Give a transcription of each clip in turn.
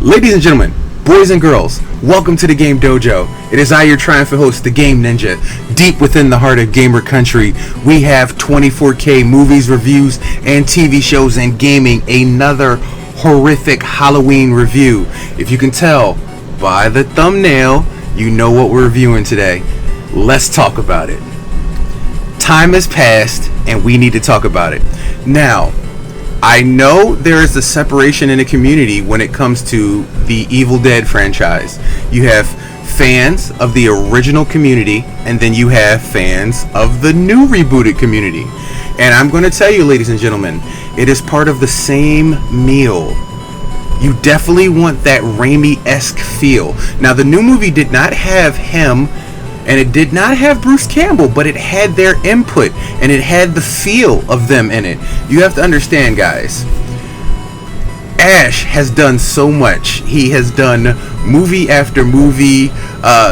Ladies and gentlemen, boys and girls, welcome to the Game Dojo. It is I, your triumphant host, the Game Ninja. Deep within the heart of gamer country, we have 24K movies, reviews, and TV shows and gaming. Another horrific Halloween review. If you can tell by the thumbnail, you know what we're reviewing today. Let's talk about it. Time has passed, and we need to talk about it. Now, I know there is a separation in the community when it comes to the Evil Dead franchise. You have fans of the original community, and then you have fans of the new rebooted community. And I'm going to tell you, ladies and gentlemen, it is part of the same meal. You definitely want that Raimi-esque feel. Now, the new movie did not have him, and it did not have Bruce Campbell, but it had their input, and it had the feel of them in it. You have to understand, guys, Ash has done so much. He has done movie after movie,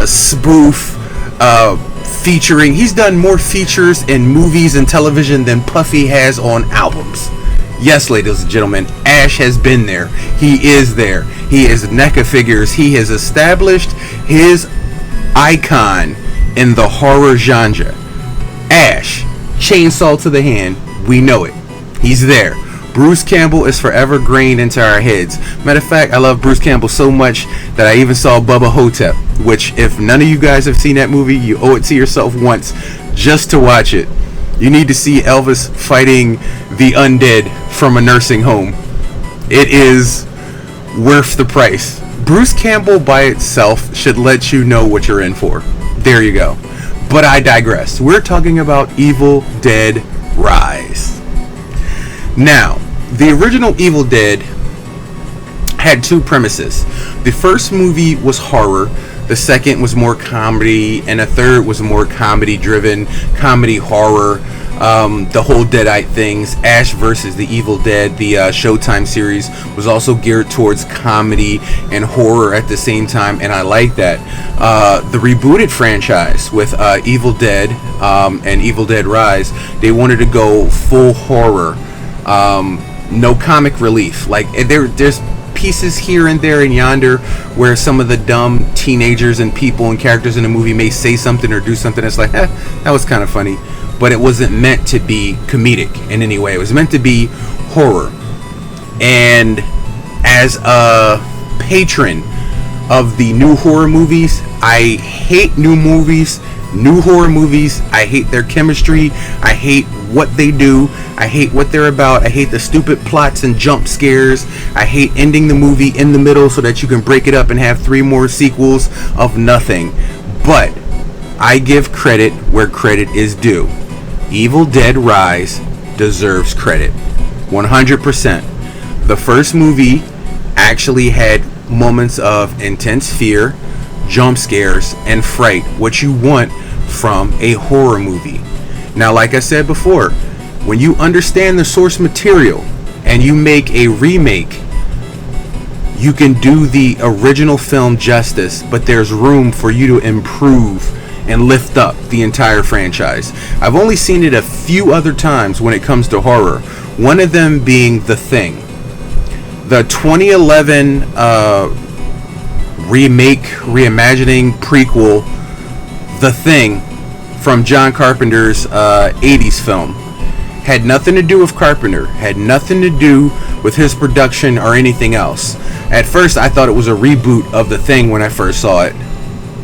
spoof, featuring. He's done more features in movies and television than Puffy has on albums. Yes, ladies and gentlemen, Ash has been there. He is there. He is NECA figures. He has established his icon in the horror genre. Ash, chainsaw to the hand, we know it. He's there. Bruce Campbell is forever grained into our heads. Matter of fact, I love Bruce Campbell so much that I even saw Bubba Hotep, which, if none of you guys have seen that movie, you owe it to yourself once just to watch it. You need to see Elvis fighting the undead from a nursing home. It is worth the price. Bruce Campbell by itself should let you know what you're in for. There you go. But I digress. We're talking about Evil Dead Rise. Now, the original Evil Dead had two premises. The first movie was horror. The second was more comedy, and the third was more comedy-driven, comedy horror. The whole deadite things, Ash versus the Evil Dead, the Showtime series, was also geared towards comedy and horror at the same time, and I like that. The rebooted franchise with Evil Dead and Evil Dead Rise, they wanted to go full horror, no comic relief. Like there's pieces here and there and yonder where some of the dumb teenagers and people and characters in the movie may say something or do something that's like, that was kind of funny. But it wasn't meant to be comedic in any way. It was meant to be horror. And as a patron of the new horror movies, I hate new horror movies. I hate their chemistry. I hate what they do. I hate what they're about. I hate the stupid plots and jump scares. I hate ending the movie in the middle so that you can break it up and have 3 more sequels of nothing. But I give credit where credit is due. Evil Dead Rise deserves credit. 100%. The first movie actually had moments of intense fear, jump scares, and fright. What you want from a horror movie. Now, like I said before, when you understand the source material and you make a remake, you can do the original film justice, but there's room for you to improve and lift up the entire franchise. I've only seen it a few other times when it comes to horror. One of them being The Thing. The 2011 reimagining prequel, The Thing, from John Carpenter's 80s film. Had nothing to do with Carpenter. Had nothing to do with his production or anything else. At first, I thought it was a reboot of The Thing when I first saw it.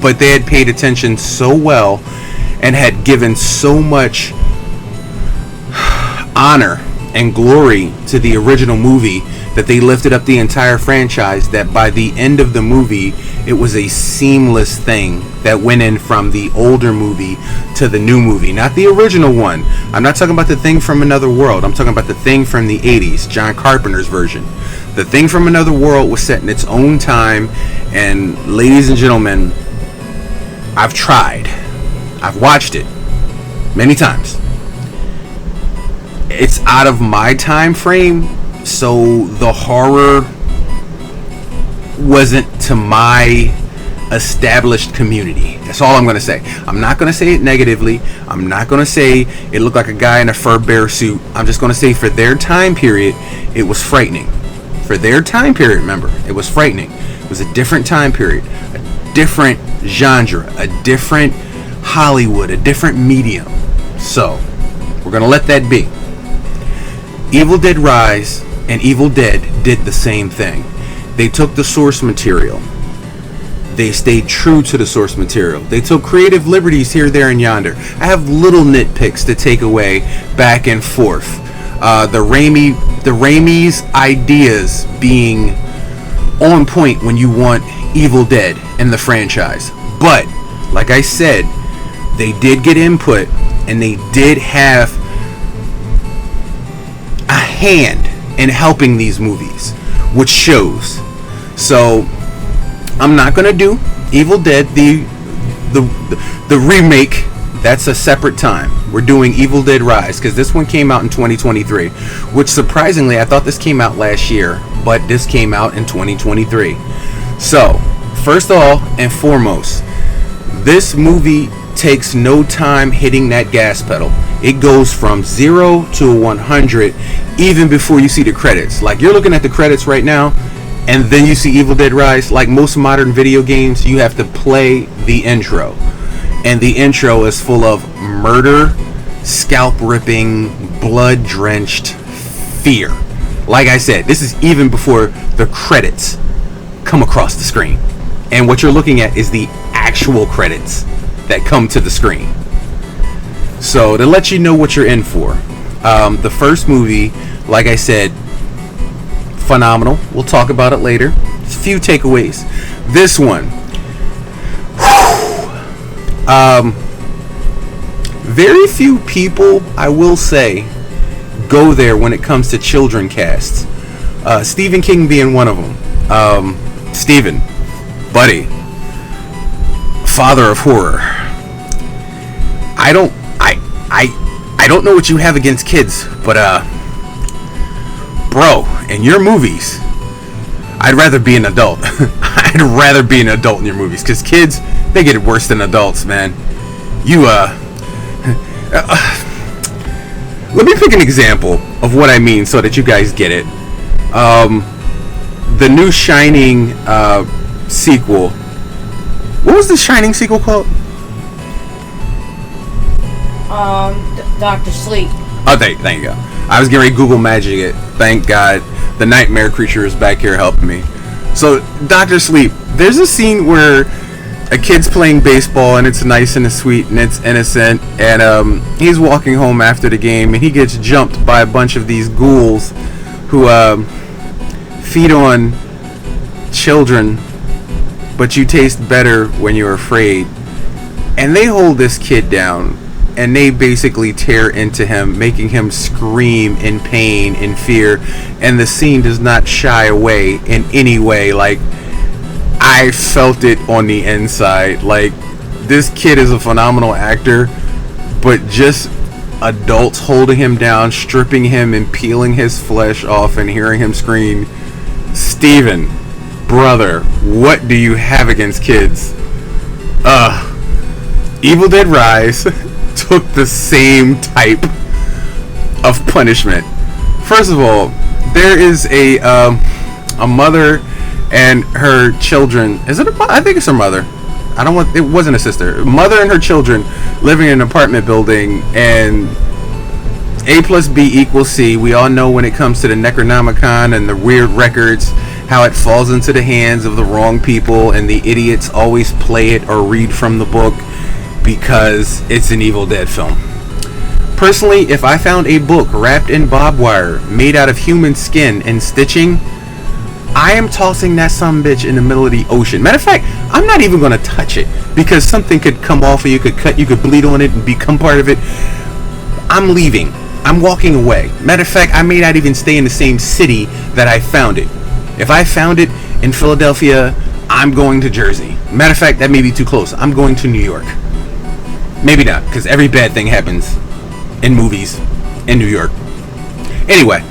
But they had paid attention so well and had given so much honor and glory to the original movie that they lifted up the entire franchise, that by the end of the movie it was a seamless thing that went in from the older movie to the new movie. Not the original one. I'm not talking about The Thing from Another World. I'm talking about The Thing from the 80s, John Carpenter's version. The Thing from Another World was set in its own time, and ladies and gentlemen, I've tried. I've watched it many times. It's out of my time frame, so the horror wasn't to my established community. That's all I'm going to say. I'm not going to say it negatively. I'm not going to say it looked like a guy in a fur bear suit. I'm just going to say for their time period, it was frightening. for their time period. Remember, it was frightening. It was a different time period, a different genre, a different Hollywood, a different medium. So we're gonna let that be. Evil Dead Rise and Evil Dead did the same thing. They took the source material. They stayed true to the source material. They took creative liberties here, there, and yonder. I have little nitpicks to take away back and forth. The Raimi's ideas being on point when you want Evil Dead in the franchise. But, like I said, they did get input and they did have a hand in helping these movies, which shows. So I'm not gonna do Evil Dead the remake. That's a separate time. We're doing Evil Dead Rise because this one came out in 2023, which surprisingly I thought this came out last year, but this came out in 2023. So first of all and foremost, this movie takes no time hitting that gas pedal. It goes from 0 to 100 even before you see the credits. Like, you're looking at the credits right now and then you see Evil Dead Rise. Like most modern video games, you have to play the intro, and the intro is full of murder, scalp ripping, blood drenched fear. Like I said, this is even before the credits come across the screen, and what you're looking at is the actual credits that come to the screen. So to let you know what you're in for, the first movie, like I said, phenomenal. We'll talk about it later. A few takeaways. This one, very few people, I will say, go there when it comes to children casts. Stephen King being one of them. Stephen, buddy, father of horror. I don't know what you have against kids, but bro, in your movies, I'd rather be an adult. I'd rather be an adult in your movies, because kids, they get it worse than adults, man. You let me pick an example of what I mean so that you guys get it. The new Shining sequel. What was the Shining sequel called? Dr. Sleep. Oh, thank you. Go. I was getting ready to Google Magic it. Thank God. The nightmare creature is back here helping me. So, Dr. Sleep. There's a scene where a kid's playing baseball and it's nice and it's sweet and it's innocent, and he's walking home after the game and he gets jumped by a bunch of these ghouls who feed on children, but you taste better when you're afraid. And they hold this kid down and they basically tear into him, making him scream in pain and fear, and the scene does not shy away in any way. Like, I felt it on the inside. Like, this kid is a phenomenal actor, but just adults holding him down, stripping him and peeling his flesh off and hearing him scream, Steven, brother, what do you have against kids? Evil Dead Rise took the same type of punishment. First of all, there is a mother and her children. Is it a mother? I think it's her mother. It wasn't a sister. Mother and her children living in an apartment building, and A plus B equals C. We all know when it comes to the Necronomicon and the weird records, how it falls into the hands of the wrong people, and the idiots always play it or read from the book because it's an Evil Dead film. Personally, if I found a book wrapped in barbed wire, made out of human skin and stitching, I am tossing that sumbitch in the middle of the ocean. Matter of fact, I'm not even going to touch it, because something could come off of you, could cut, you could bleed on it and become part of it. I'm leaving. I'm walking away. Matter of fact, I may not even stay in the same city that I found it. If I found it in Philadelphia, I'm going to Jersey. Matter of fact, that may be too close. I'm going to New York. Maybe not, because every bad thing happens in movies in New York. Anyway,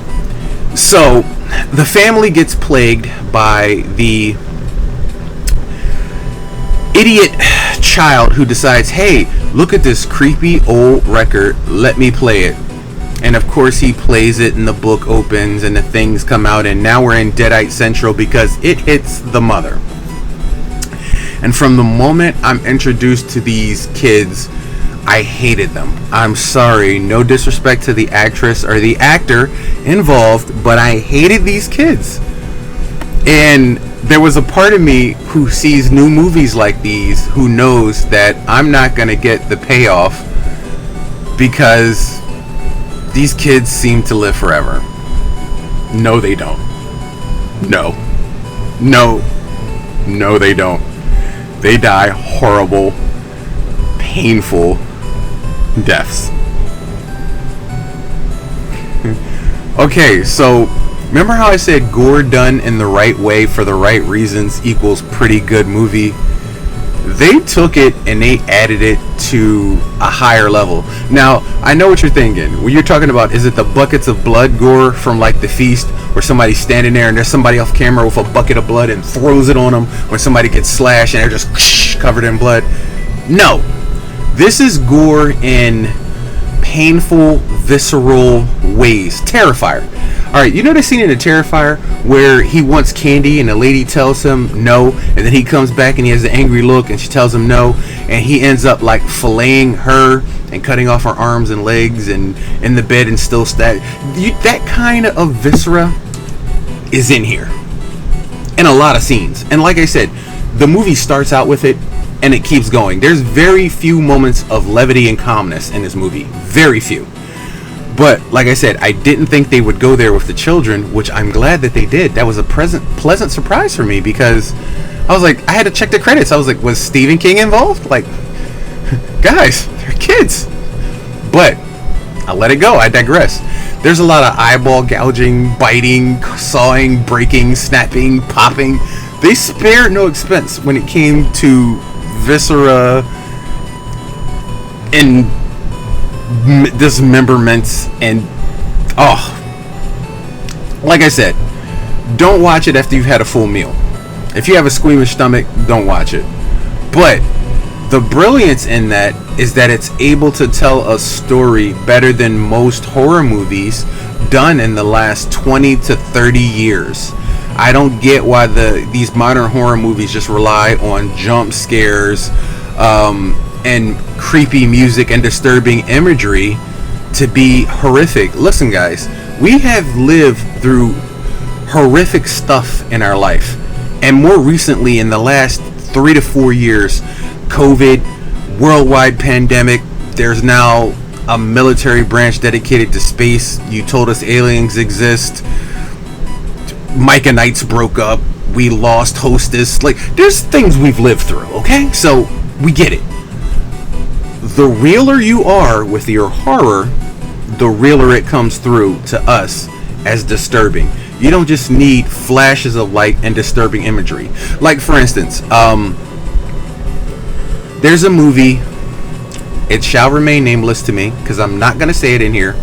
so the family gets plagued by the idiot child who decides, hey, look at this creepy old record, let me play it. And of course he plays it and the book opens and the things come out, and now we're in Deadite Central because it hits the mother. And from the moment I'm introduced to these kids, I hated them. I'm sorry, no disrespect to the actress or the actor involved, but I hated these kids. And there was a part of me who sees new movies like these who knows that I'm not going to get the payoff because these kids seem to live forever. No, they don't. No, they don't. They die horrible, painful deaths. Okay, so remember how I said gore done in the right way for the right reasons equals pretty good movie? They took it and they added it to a higher level. Now, I know what you're thinking. When you're talking about, is it the buckets of blood gore from like The Feast, where somebody's standing there and there's somebody off camera with a bucket of blood and throws it on them when somebody gets slashed and they're just covered in blood? No. This is gore in painful, visceral ways. Terrifier. Alright, you know the scene in the Terrifier where he wants candy and the lady tells him no, and then he comes back and he has an angry look and she tells him no, and he ends up like filleting her and cutting off her arms and legs and in the bed and still stab. That kind of viscera is in here in a lot of scenes. And like I said, the movie starts out with it and it keeps going. There's very few moments of levity and calmness in this movie. Very few. But like I said, I didn't think they would go there with the children, which I'm glad that they did. That was a pleasant surprise for me because I was like, I had to check the credits. I was like, was Stephen King involved? Like, guys, they're kids. But I'll let it go. I digress. There's a lot of eyeball gouging, biting, sawing, breaking, snapping, popping. They spared no expense when it came to viscera and dismemberments and like I said, don't watch it after you've had a full meal. If you have a squeamish stomach, don't watch it. But the brilliance in that is that it's able to tell a story better than most horror movies done in the last 20 to 30 years. I don't get why these modern horror movies just rely on jump scares and creepy music and disturbing imagery to be horrific. Listen, guys, we have lived through horrific stuff in our life, and more recently in the last 3 to 4 years, COVID, worldwide pandemic, there's now a military branch dedicated to space. You told us aliens exist. Micah Knights broke up. We lost Hostess. Like, there's things we've lived through, okay? So we get it. The realer you are with your horror, the realer it comes through to us as disturbing. You don't just need flashes of light and disturbing imagery. Like, for instance, there's a movie, it shall remain nameless to me because I'm not going to say it in here,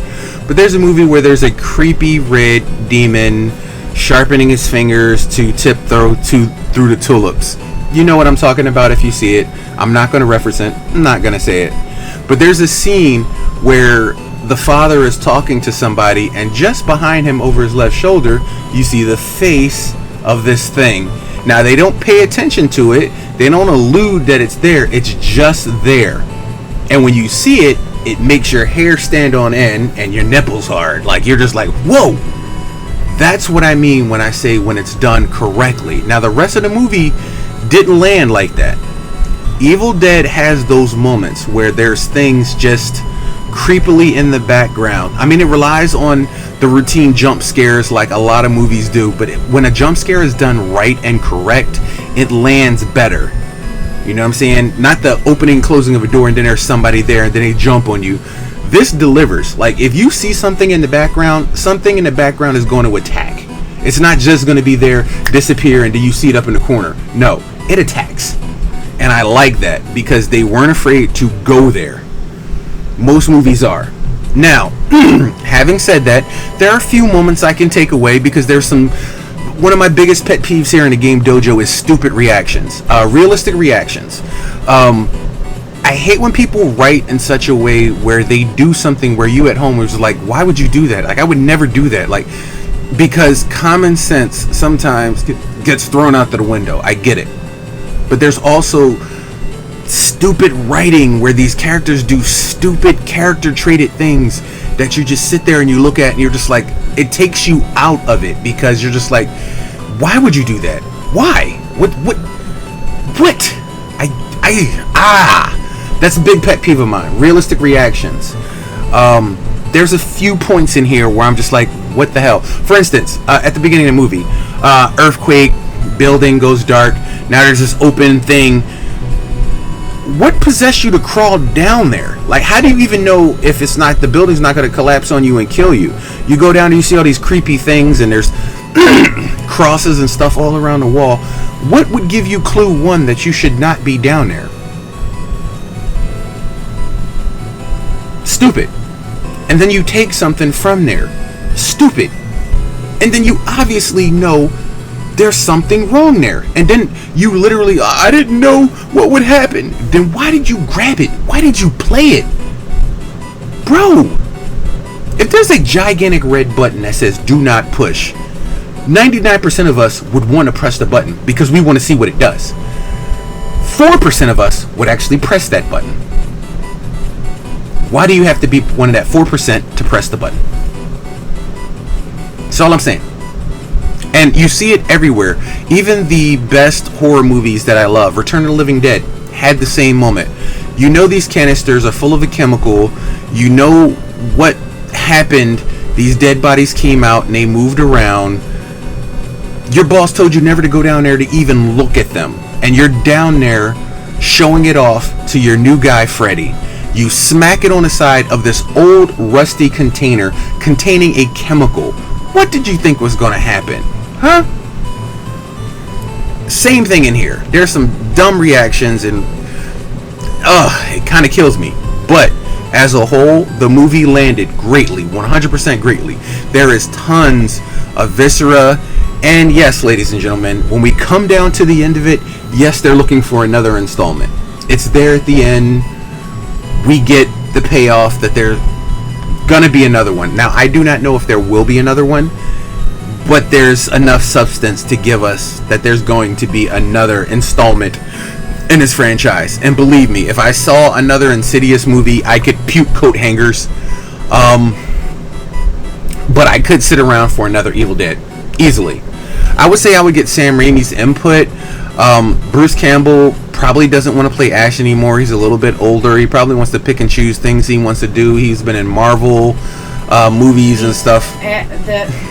but there's a movie where there's a creepy red demon sharpening his fingers to tiptoe through the tulips. You know what I'm talking about if you see it. I'm not going to reference it. I'm not going to say it. But there's a scene where the father is talking to somebody, and just behind him over his left shoulder, you see the face of this thing. Now, they don't pay attention to it. They don't allude that it's there. It's just there. And when you see it, it makes your hair stand on end and your nipples hard. Like, you're just like, whoa! That's what I mean when I say when it's done correctly. Now, the rest of the movie didn't land like that. Evil Dead has those moments where there's things just creepily in the background. I mean, it relies on the routine jump scares like a lot of movies do, but when a jump scare is done right and correct, it lands better. You know what I'm saying? Not the opening, closing of a door and then there's somebody there and then they jump on you. This delivers. Like, if you see something in the background is going to attack. It's not just going to be there, disappear, and then you see it up in the corner. No, it attacks. And I like that because they weren't afraid to go there. Most movies are. Now, having said that, there are a few moments I can take away because there's some... One of my biggest pet peeves here in the Game Dojo is stupid reactions. Realistic reactions. I hate when people write in such a way where they do something where you at home was like, why would you do that? Like, I would never do that. Like, because common sense sometimes gets thrown out the window. I get it. But there's also stupid writing where these characters do stupid character traded things that you just sit there and you look at and you're just like, it takes you out of it because you're just like, why would you do that? Why? What? That's a big pet peeve of mine. Realistic reactions. There's a few points in here where I'm just like, what the hell? For instance, at the beginning of the movie, earthquake, building goes dark. Now there's this open thing. What possessed you to crawl down there? Like, how do you even know if it's not, the building's not going to collapse on you and kill you? You go down and you see all these creepy things and there's crosses and stuff all around the wall. What would give you clue one that you should not be down there? Stupid. And then you take something from there. Stupid. And then you obviously know there's something wrong there. And then you literally, I didn't know what would happen. Then why did you grab it? Why did you play it? Bro, if there's a gigantic red button that says do not push, 99% of us would want to press the button because we want to see what it does. 4% of us would actually press that button. Why do you have to be one of that 4% to press the button? That's all I'm saying. And you see it everywhere. Even the best horror movies that I love, Return of the Living Dead, had the same moment. You know these canisters are full of a chemical. You know what happened. These dead bodies came out and they moved around. Your boss told you never to go down there to even look at them. And you're down there showing it off to your new guy, Freddy. You smack it on the side of this old rusty container containing a chemical. What did you think was going to happen? Huh? Same thing in here. There's some dumb reactions and it kind of kills me. But as a whole, the movie landed greatly, 100% greatly. There is tons of viscera. And yes, ladies and gentlemen, when we come down to the end of it, yes, they're looking for another installment. It's there at the end. We get the payoff that there's gonna be another one. Now, I do not know if there will be another one, but there's enough substance to give us that there's going to be another installment in this franchise. And believe me, if I saw another Insidious movie, I could puke coat hangers. But I could sit around for another Evil Dead easily. I would say I would get Sam Raimi's input. Bruce Campbell probably doesn't want to play Ash anymore. He's a little bit older. He probably wants to pick and choose things he wants to do. He's been in Marvel movies and stuff.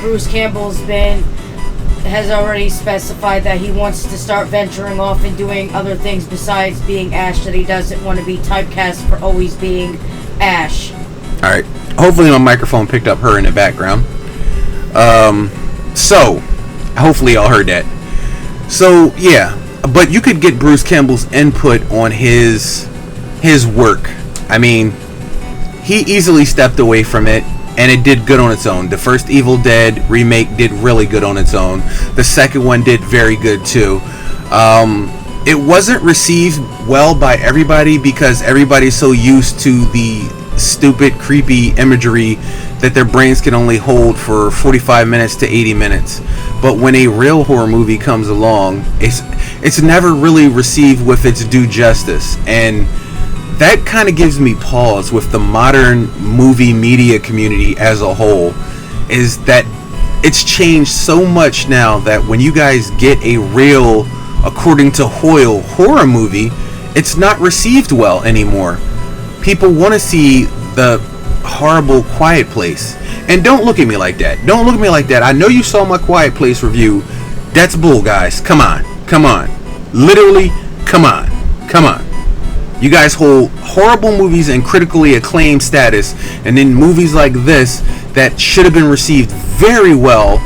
Bruce Campbell's has already specified that he wants to start venturing off and doing other things besides being Ash, that he doesn't want to be typecast for always being Ash. Alright. Hopefully my microphone picked up her in the background. So, hopefully y'all heard that. So, yeah. But you could get Bruce Campbell's input on his work. I mean, he easily stepped away from it, and it did good on its own. The first Evil Dead remake did really good on its own. The second one did very good too. It wasn't received well by everybody because everybody's so used to the stupid, creepy imagery that their brains can only hold for 45 minutes to 80 minutes. But when a real horror movie comes along, it's never really received with its due justice. And that kind of gives me pause with the modern movie media community as a whole, is that it's changed so much now that when you guys get a real, according to Hoyle, horror movie, it's not received well anymore. People want to see the horrible Quiet Place. And don't look at me like that. Don't look at me like that. I know you saw my Quiet Place review. That's bull, guys. Come on. Come on. Literally, come on. Come on. You guys hold horrible movies in critically acclaimed status, and then movies like this that should have been received very well,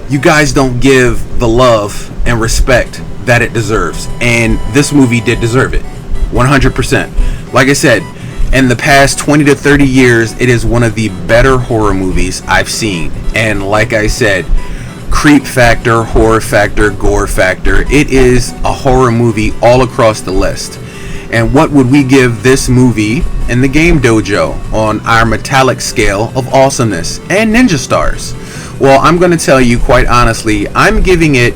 you guys don't give the love and respect that it deserves. And this movie did deserve it. 100%. Like I said, in the past 20 to 30 years, it is one of the better horror movies I've seen. And like I said, creep factor, horror factor, gore factor, it is a horror movie all across the list. And what would we give this movie in the Game Dojo on our metallic scale of awesomeness and ninja stars? Well, I'm going to tell you quite honestly, I'm giving it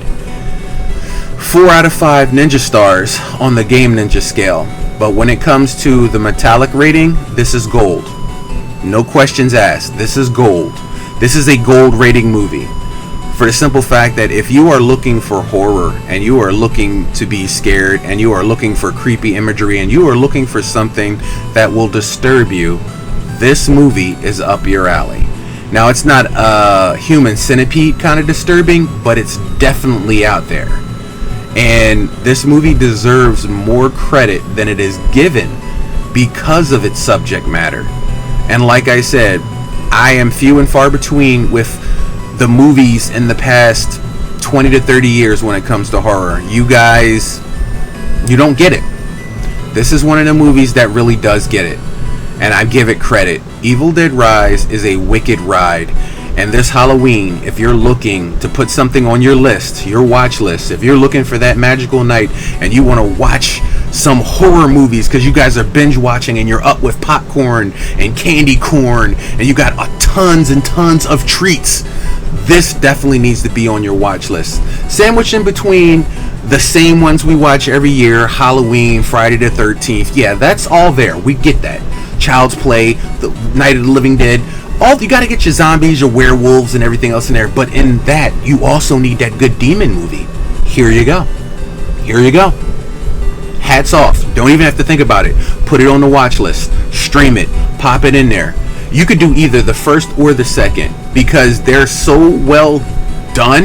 4 out of 5 ninja stars on the Game Ninja scale. But when it comes to the metallic rating, this is gold. No questions asked. This is gold. This is a gold rating movie. For the simple fact that if you are looking for horror and you are looking to be scared and you are looking for creepy imagery and you are looking for something that will disturb you, this movie is up your alley. Now, it's not a human centipede kind of disturbing, but it's definitely out there. And this movie deserves more credit than it is given because of its subject matter. And like I said, I am few and far between with the movies in the past 20 to 30 years when it comes to horror. You guys, you don't get it. This is one of the movies that really does get it. And I give it credit. Evil Dead Rise is a wicked ride. And this Halloween, if you're looking to put something on your list, your watch list, if you're looking for that magical night and you want to watch some horror movies because you guys are binge watching and you're up with popcorn and candy corn and you got tons and tons of treats, this definitely needs to be on your watch list. Sandwiched in between the same ones we watch every year, Halloween, Friday the 13th. Yeah, that's all there. We get that. Child's Play, the Night of the Living Dead. All you got to get your zombies, your werewolves, and everything else in there. But in that, you also need that good demon movie. Here you go. Here you go. Hats off. Don't even have to think about it. Put it on the watch list. Stream it. Pop it in there. You could do either the first or the second because they're so well done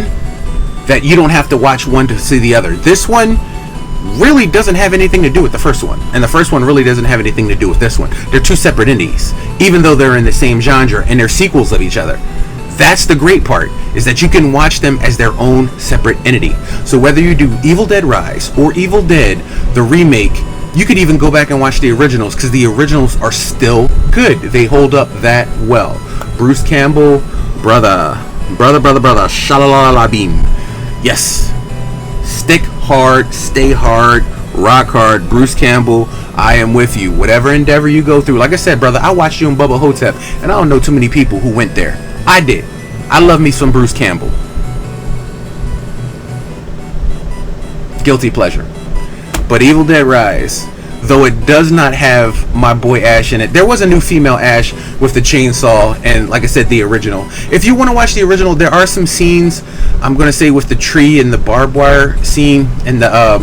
that you don't have to watch one to see the other. This one really doesn't have anything to do with the first one, and the first one really doesn't have anything to do with this one. They're two separate entities, even though they're in the same genre and they're sequels of each other. That's the great part, is that you can watch them as their own separate entity. So whether you do Evil Dead Rise or Evil Dead, the remake, you could even go back and watch the originals because the originals are still good. They hold up that well. Bruce Campbell, brother, shalalala beam. Yes. Stick hard, stay hard, rock hard. Bruce Campbell, I am with you. Whatever endeavor you go through. Like I said, brother, I watched you in Bubba Hotep, and I don't know too many people who went there. I did. I love me some Bruce Campbell. Guilty pleasure. But Evil Dead Rise, though it does not have my boy Ash in it, there was a new female Ash with the chainsaw and, like I said, the original. If you want to watch the original, there are some scenes, I'm going to say, with the tree and the barbed wire scene and the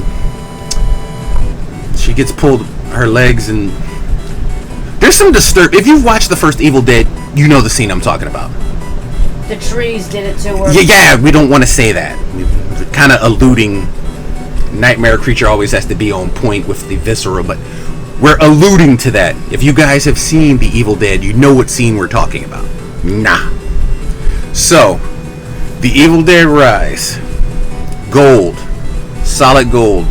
she gets pulled her legs, and there's some if you've watched the first Evil Dead, you know the scene I'm talking about. The trees did it to her. Yeah, we don't want to say that. We're kind of alluding. Nightmare Creature always has to be on point with the viscera, but we're alluding to that. If you guys have seen the Evil Dead, you know what scene we're talking about. Nah. So, the Evil Dead Rise, gold, solid gold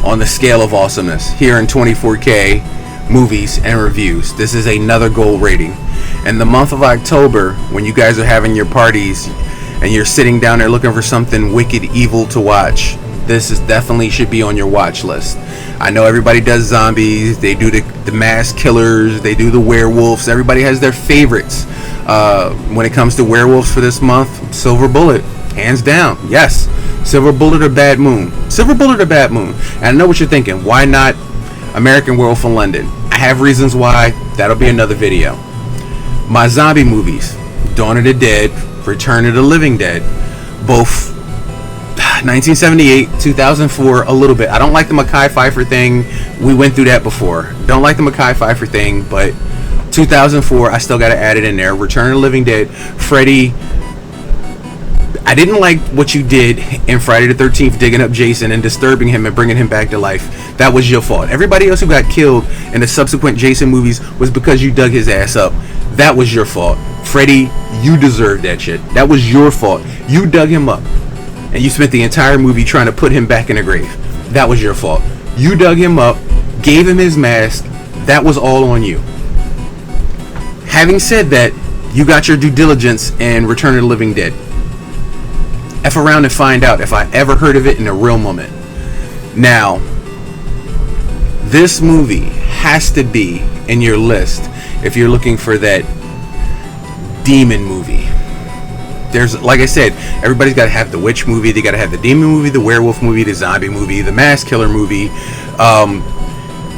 on the scale of awesomeness here in 24K movies and reviews. This is another gold rating. And the month of October, when you guys are having your parties and you're sitting down there looking for something wicked evil to watch, this is definitely should be on your watch list. I know everybody does zombies, they do the mass killers, they do the werewolves. Everybody has their favorites. When it comes to werewolves for this month, Silver Bullet, hands down. Yes, Silver Bullet or Bad Moon. Silver Bullet or Bad Moon. And I know what you're thinking. Why not American Werewolf in London? I have reasons why. That'll be another video. My zombie movies, Dawn of the Dead, Return of the Living Dead, both 1978, 2004, a little bit. I don't like the Mekhi Phifer thing. We went through that before. Don't like the Mekhi Phifer thing, but 2004, I still got to add it in there. Return of the Living Dead, Freddy. I didn't like what you did in Friday the 13th, digging up Jason and disturbing him and bringing him back to life. That was your fault. Everybody else who got killed in the subsequent Jason movies was because you dug his ass up. That was your fault. Freddy, you deserved that shit. That was your fault. You dug him up. And you spent the entire movie trying to put him back in the grave. That was your fault. You dug him up, gave him his mask. That was all on you. Having said that, you got your due diligence in Return of the Living Dead. F around and find out if I ever heard of it in a real moment. Now, This movie has to be in your list if you're looking for that demon movie. There's, like I said, everybody's got to have the witch movie, they got to have the demon movie, the werewolf movie, the zombie movie, the mass killer movie.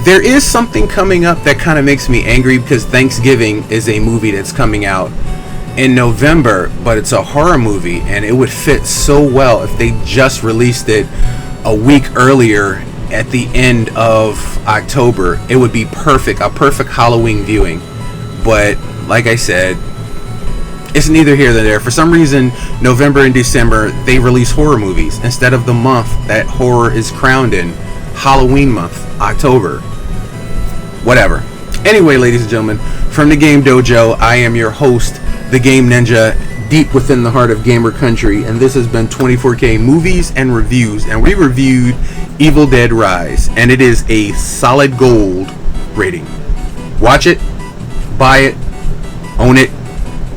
There is something coming up that kind of makes me angry, because Thanksgiving is a movie that's coming out in November, but it's a horror movie, and it would fit so well if they just released it a week earlier at the end of October. It would be perfect, a perfect Halloween viewing. But like I said, it's neither here nor there. For some reason, November and December, they release horror movies instead of the month that horror is crowned in, Halloween month, October. Whatever. Anyway, ladies and gentlemen, from the Game Dojo, I am your host, the Game Ninja, deep within the heart of gamer country, and this has been 24K Movies and Reviews, and we reviewed Evil Dead Rise, and it is a solid gold rating. Watch it, buy it, own it,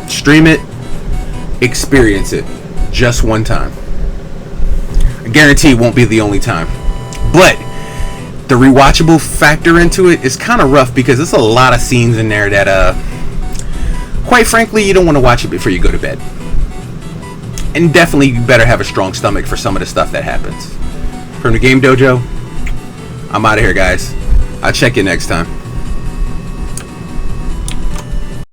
stream it, experience it just one time. I guarantee it won't be the only time. But the rewatchable factor into it is kind of rough, because there's a lot of scenes in there that quite frankly, you don't want to watch it before you go to bed. And definitely you better have a strong stomach for some of the stuff that happens. From the Game Dojo, I'm out of here, guys. I'll check you next time.